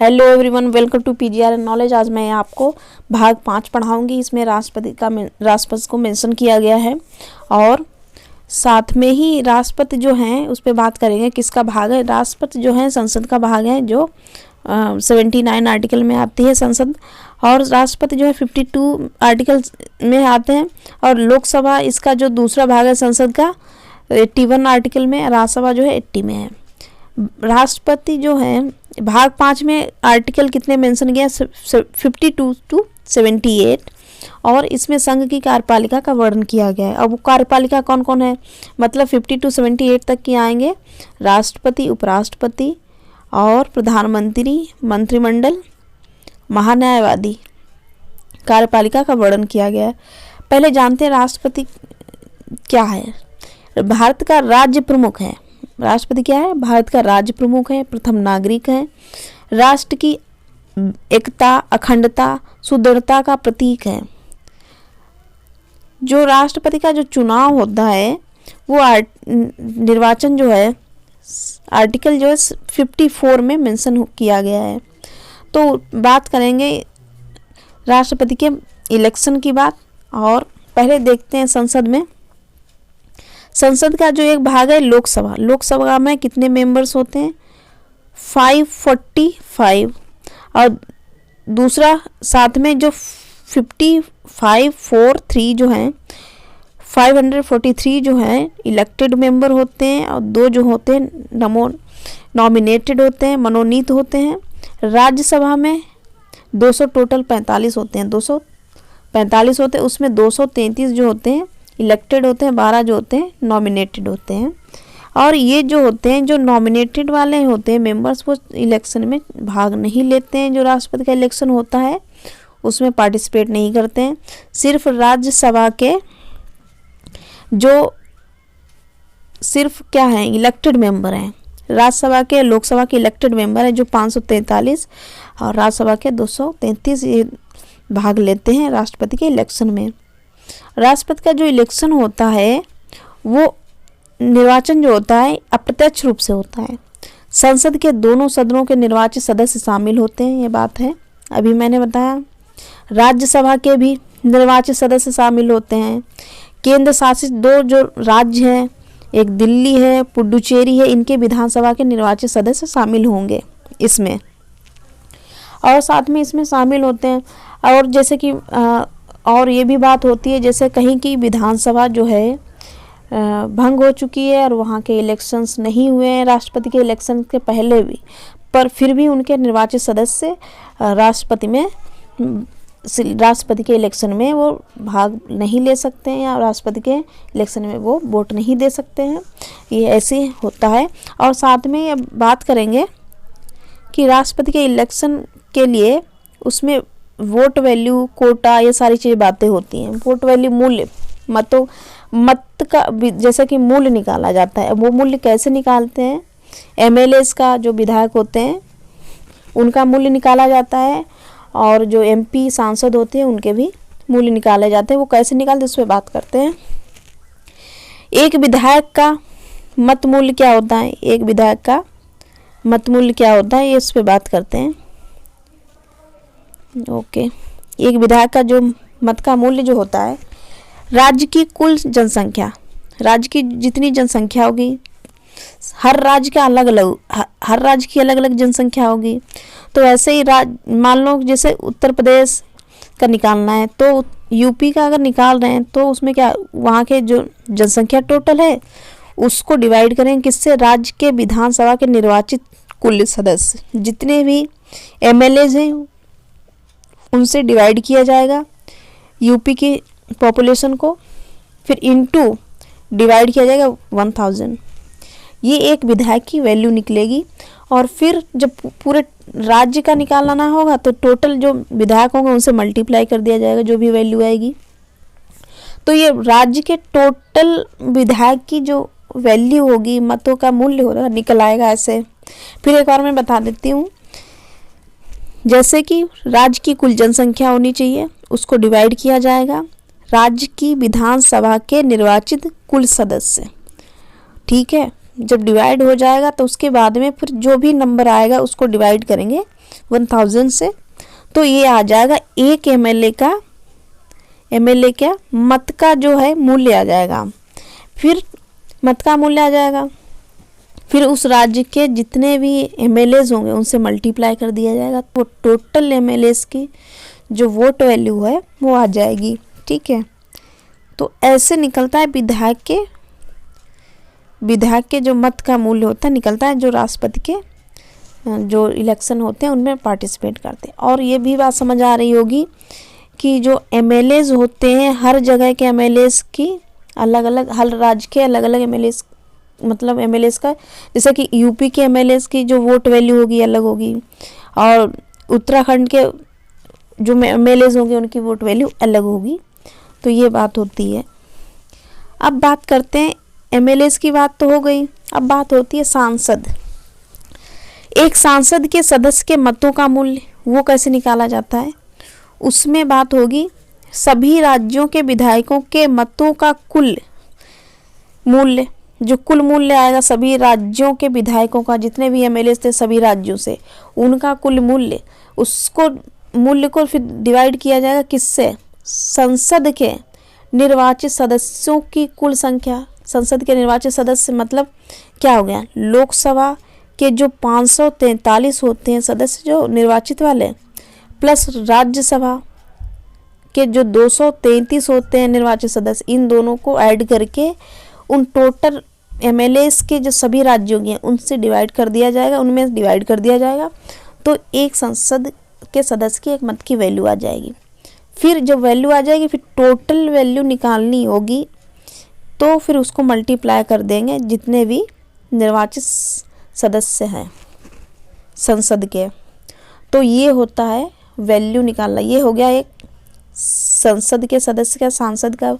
Hello everyone, welcome to PGR knowledge. आज मैं आपको भाग 5 पढ़ाऊंगी। इसमें राष्ट्रपति को मेंशन किया गया है और साथ में ही राष्ट्रपति जो हैं उस पर बात करेंगे। किसका भाग है? राष्ट्रपति जो है संसद का भाग है, जो 79 आर्टिकल में आती है संसद, और राष्ट्रपति जो है 52 आर्टिकल में आते हैं, और लोकसभा इसका जो दूसरा भाग है संसद का 81 आर्टिकल में, राज्यसभा जो है 80 में है। राष्ट्रपति जो है भाग 5 में आर्टिकल कितने मेंशन किया? 52 to 78, और इसमें संघ की कार्यपालिका का वर्णन किया गया है। अब वो कार्यपालिका कौन कौन है, मतलब 50 to 78 तक की आएंगे। राष्ट्रपति, उपराष्ट्रपति और प्रधानमंत्री, मंत्रिमंडल, महान्यायवादी, कार्यपालिका का वर्णन किया गया है। पहले जानते हैं राष्ट्रपति क्या है। भारत का राज्य प्रमुख है। राष्ट्रपति क्या है? भारत का राज्य प्रमुख है, प्रथम नागरिक है, राष्ट्र की एकता, अखंडता, सुदृढ़ता का प्रतीक है। जो राष्ट्रपति का जो चुनाव होता है वो निर्वाचन जो है आर्टिकल जो है 54 में मेंशन किया गया है। तो बात करेंगे राष्ट्रपति के इलेक्शन की बात, और पहले देखते हैं संसद में। संसद का जो एक भाग है लोकसभा। लोकसभा में कितने मेंबर्स होते हैं? 545, और दूसरा साथ में जो 543 जो हैं 543 जो हैं इलेक्टेड मेंबर होते हैं, और 2 जो होते हैं नॉमिनेटेड होते हैं, मनोनीत होते हैं। राज्यसभा में 200 टोटल 45 होते हैं, 245 होते हैं। उसमें 233 जो होते हैं इलेक्टेड होते हैं, 12 जो होते हैं नॉमिनेटेड होते हैं। और ये जो होते हैं, जो नॉमिनेटेड वाले होते हैं मेंबर्स, वो इलेक्शन में भाग नहीं लेते हैं। जो राष्ट्रपति का इलेक्शन होता है उसमें पार्टिसिपेट नहीं करते हैं। सिर्फ राज्यसभा के जो सिर्फ क्या हैं, इलेक्टेड मेंबर हैं। राज्यसभा के, लोकसभा के इलेक्टेड मेंबर हैं जो 543, और राज्यसभा के 233 ये भाग लेते हैं राष्ट्रपति के इलेक्शन में। राष्ट्रपति का जो इलेक्शन होता है वो निर्वाचन जो होता है अप्रत्यक्ष रूप से होता है। संसद के दोनों सदनों के निर्वाचित सदस्य शामिल होते हैं, ये बात है अभी मैंने बताया। राज्यसभा के भी निर्वाचित सदस्य शामिल होते हैं। केंद्र शासित 2 जो राज्य हैं, एक दिल्ली है, पुडुचेरी है, इनके विधानसभा के निर्वाचित सदस्य शामिल होंगे इसमें, और साथ में इसमें शामिल होते हैं। और जैसे कि और ये भी बात होती है, जैसे कहीं की विधानसभा जो है भंग हो चुकी है और वहाँ के इलेक्शंस नहीं हुए हैं राष्ट्रपति के इलेक्शन के पहले भी, पर फिर भी उनके निर्वाचित सदस्य राष्ट्रपति के इलेक्शन में वो भाग नहीं ले सकते हैं, या राष्ट्रपति के इलेक्शन में वो वोट नहीं दे सकते हैं। ये ऐसे होता है। और साथ में अब बात करेंगे कि राष्ट्रपति के इलेक्शन के लिए उसमें वोट वैल्यू, कोटा, ये सारी चीज़ें बातें होती हैं। वोट वैल्यू मूल्य, मत का जैसे कि मूल्य निकाला जाता है। वो मूल्य कैसे निकालते हैं? एमएलएस का, जो विधायक होते हैं उनका मूल्य निकाला जाता है, और जो एमपी सांसद होते हैं उनके भी मूल्य निकाले जाते हैं। वो कैसे निकालते हैं उस पर बात करते हैं। एक विधायक का मत मूल्य क्या होता है? एक विधायक का मत मूल्य क्या होता है, ये इस पर बात करते हैं। ओके, एक विधायक का जो मत का मूल्य जो होता है, राज्य की कुल जनसंख्या, राज्य की जितनी जनसंख्या होगी, हर राज्य की अलग अलग जनसंख्या होगी। तो ऐसे ही मान लो जैसे उत्तर प्रदेश का निकालना है, तो यूपी का अगर निकाल रहे हैं तो उसमें क्या, वहाँ के जो जनसंख्या टोटल है उसको डिवाइड करें किससे? राज्य के विधानसभा के निर्वाचित कुल सदस्य, जितने भी एमएलएज हैं उनसे डिवाइड किया जाएगा यूपी की पॉपुलेशन को, फिर इनटू डिवाइड किया जाएगा 1000। ये एक विधायक की वैल्यू निकलेगी। और फिर जब पूरे राज्य का निकालना होगा तो टोटल जो विधायक होंगे उनसे मल्टीप्लाई कर दिया जाएगा, जो भी वैल्यू आएगी। तो ये राज्य के टोटल विधायक की जो वैल्यू होगी, मतों का मूल्य होगा, निकल आएगा ऐसे। फिर एक बार मैं बता देती हूँ। जैसे कि राज्य की कुल जनसंख्या होनी चाहिए, उसको डिवाइड किया जाएगा राज्य की विधानसभा के निर्वाचित कुल सदस्य, ठीक है। जब डिवाइड हो जाएगा तो उसके बाद में फिर जो भी नंबर आएगा उसको डिवाइड करेंगे 1000 से, तो ये आ जाएगा एक एमएलए का मत का जो है मूल्य आ जाएगा। फिर मत का मूल्य आ जाएगा, फिर उस राज्य के जितने भी एमएलएज होंगे उनसे मल्टीप्लाई कर दिया जाएगा, तो टोटल एमएलएज की जो वोट वैल्यू है वो आ जाएगी। ठीक है, तो ऐसे निकलता है विधायक के जो मत का मूल्य होता है निकलता है, जो राष्ट्रपति के जो इलेक्शन होते हैं उनमें पार्टिसिपेट करते हैं। और ये भी बात समझ आ रही होगी कि जो एमएलएज होते हैं हर जगह के एमएलएज की अलग अलग, हर राज्य के अलग अलग एमएलएज, मतलब एमएलएज का, जैसे कि यूपी के एमएलएज की जो वोट वैल्यू होगी अलग होगी, और उत्तराखंड के जो एमएलएज होंगे उनकी वोट वैल्यू अलग होगी। तो ये बात होती है। अब बात करते हैं, एमएलएज की बात तो हो गई, अब बात होती है सांसद। एक सांसद के सदस्य के मतों का मूल्य वो कैसे निकाला जाता है, उसमें बात होगी सभी राज्यों के विधायकों के मतों का कुल मूल्य, जो कुल मूल्य आएगा सभी राज्यों के विधायकों का, जितने भी एमएलए थे सभी राज्यों से, उनका कुल मूल्य, उसको मूल्य को फिर डिवाइड किया जाएगा किससे, संसद के निर्वाचित सदस्यों की कुल संख्या। संसद के निर्वाचित सदस्य मतलब क्या हो गया, लोकसभा के जो 543 होते हैं सदस्य जो निर्वाचित वाले, प्लस राज्यसभा के जो 233 होते हैं निर्वाचित सदस्य, इन दोनों को ऐड करके उन टोटल एमएलएस के जो सभी राज्यों के उनसे डिवाइड कर दिया जाएगा, उनमें डिवाइड कर दिया जाएगा, तो एक संसद के सदस्य की एक मत की वैल्यू आ जाएगी। फिर जब वैल्यू आ जाएगी फिर टोटल वैल्यू निकालनी होगी, तो फिर उसको मल्टीप्लाई कर देंगे जितने भी निर्वाचित सदस्य हैं संसद के, तो ये होता है वैल्यू निकालना। ये हो गया एक संसद के सदस्य का, सांसद का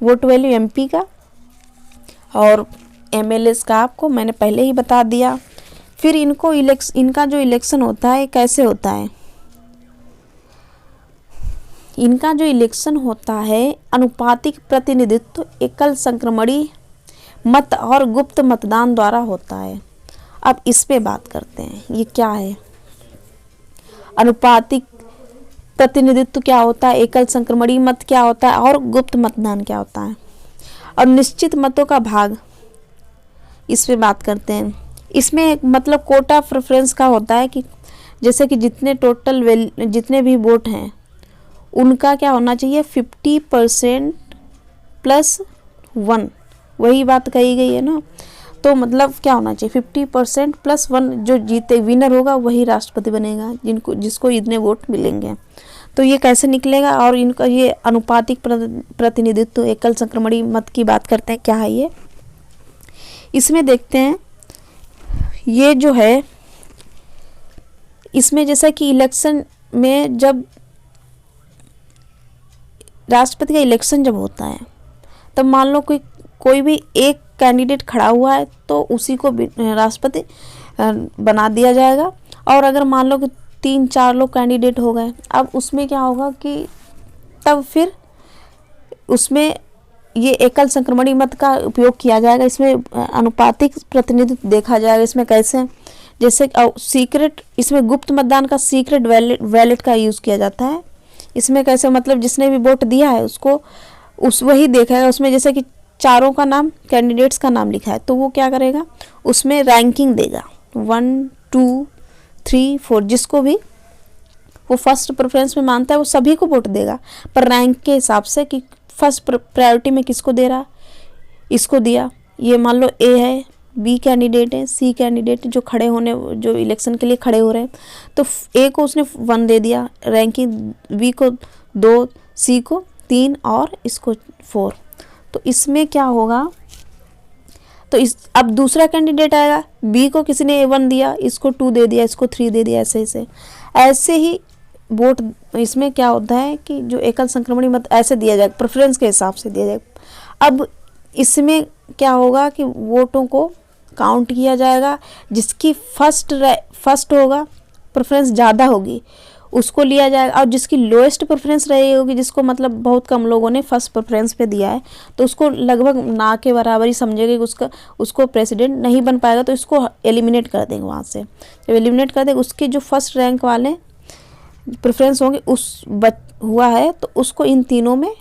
वोट वैल्यू, एमपी का, और एमएलएस का आपको मैंने पहले ही बता दिया। फिर इनका जो इलेक्शन होता है कैसे होता है, इनका जो इलेक्शन होता है अनुपातिक प्रतिनिधित्व एकल संक्रमणी मत और गुप्त मतदान द्वारा होता है। अब इस पे बात करते हैं, ये क्या है, अनुपातिक प्रतिनिधित्व क्या होता है, एकल संक्रमणी मत क्या होता है, और गुप्त मतदान क्या होता है, और निश्चित मतों का भाग, इस पे बात करते हैं। इसमें मतलब कोटा प्रेफरेंस का होता है कि जैसे कि जितने भी वोट हैं उनका क्या होना चाहिए 50% +1, वही बात कही गई है ना, तो मतलब क्या होना चाहिए 50% +1, जो जीते विनर होगा वही राष्ट्रपति बनेगा, जिसको इतने वोट मिलेंगे। तो ये कैसे निकलेगा, और इनका ये अनुपातिक प्रतिनिधित्व एकल संक्रमणी मत की बात करते हैं, क्या है ये, इसमें देखते हैं। ये जो है इसमें जैसा कि इलेक्शन में जब राष्ट्रपति का इलेक्शन जब होता है तब मान लो कोई भी एक कैंडिडेट खड़ा हुआ है तो उसी को राष्ट्रपति बना दिया जाएगा। और अगर मान लो कि 3-4 लोग कैंडिडेट हो गए, अब उसमें क्या होगा कि तब फिर उसमें ये एकल संक्रमणी मत का उपयोग किया जाएगा। इसमें अनुपातिक प्रतिनिधित्व देखा जाएगा। इसमें कैसे, जैसे सीक्रेट, इसमें गुप्त मतदान का सीक्रेट बैलेट का यूज़ किया जाता है। इसमें कैसे, मतलब जिसने भी वोट दिया है उसको वही देखेगा। उसमें जैसे कि चारों का नाम, कैंडिडेट्स का नाम लिखा है तो वो क्या करेगा, उसमें रैंकिंग देगा 1 2 3 4, जिसको भी वो फर्स्ट प्रेफरेंस में मानता है वो सभी को वोट देगा, पर रैंक के हिसाब से कि फर्स्ट प्रायोरिटी में किसको दे रहा, इसको दिया। ये मान लो ए है, बी कैंडिडेट है, सी कैंडिडेट जो इलेक्शन के लिए खड़े हो रहे हैं, तो ए को उसने 1 दे दिया रैंकिंग, बी को 2, सी को 3 और इसको 4। तो इसमें क्या होगा, तो अब दूसरा कैंडिडेट आएगा, बी को किसी ने 1 दिया, इसको 2 दे दिया, इसको 3 दे दिया, ऐसे ही वोट। इसमें क्या होता है कि जो एकल संक्रमणी मत ऐसे दिया जाएगा, प्रेफरेंस के हिसाब से दिया जाएगा। अब इसमें क्या होगा कि वोटों को काउंट किया जाएगा, जिसकी फर्स्ट होगा, प्रेफरेंस ज़्यादा होगी, उसको लिया जाएगा। और जिसकी लोएस्ट प्रेफरेंस रही होगी, जिसको मतलब बहुत कम लोगों ने फर्स्ट प्रेफरेंस पे दिया है, तो उसको लगभग ना के बराबर ही समझेगा कि उसको प्रेसिडेंट नहीं बन पाएगा, तो इसको एलिमिनेट कर देंगे वहाँ से। जब एलिमिनेट कर देंगे, उसके जो फर्स्ट रैंक वाले प्रेफरेंस होंगे हुआ है, तो उसको इन तीनों में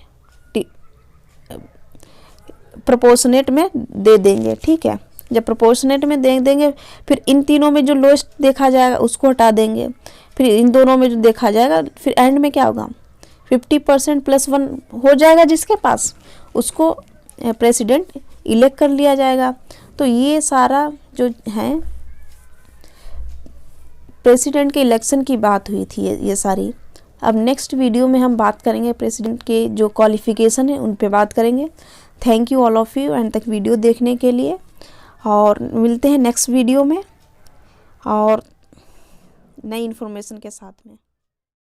प्रोपोर्शनेट में दे देंगे। ठीक है, जब प्रोपोर्शनेट में दे देंगे, फिर इन तीनों में जो लोएस्ट देखा जाएगा उसको हटा देंगे, फिर इन दोनों में जो देखा जाएगा, फिर एंड में क्या होगा, 50% +1 हो जाएगा, जिसके पास उसको प्रेसिडेंट इलेक्ट कर लिया जाएगा। तो ये सारा जो है प्रेसिडेंट के इलेक्शन की बात हुई थी ये सारी। अब नेक्स्ट वीडियो में हम बात करेंगे प्रेसिडेंट के जो क्वालिफिकेशन है उन पे बात करेंगे। Thank you all of you and तक वीडियो देखने के लिए, और मिलते हैं नेक्स्ट वीडियो में और नई इन्फॉर्मेशन के साथ में।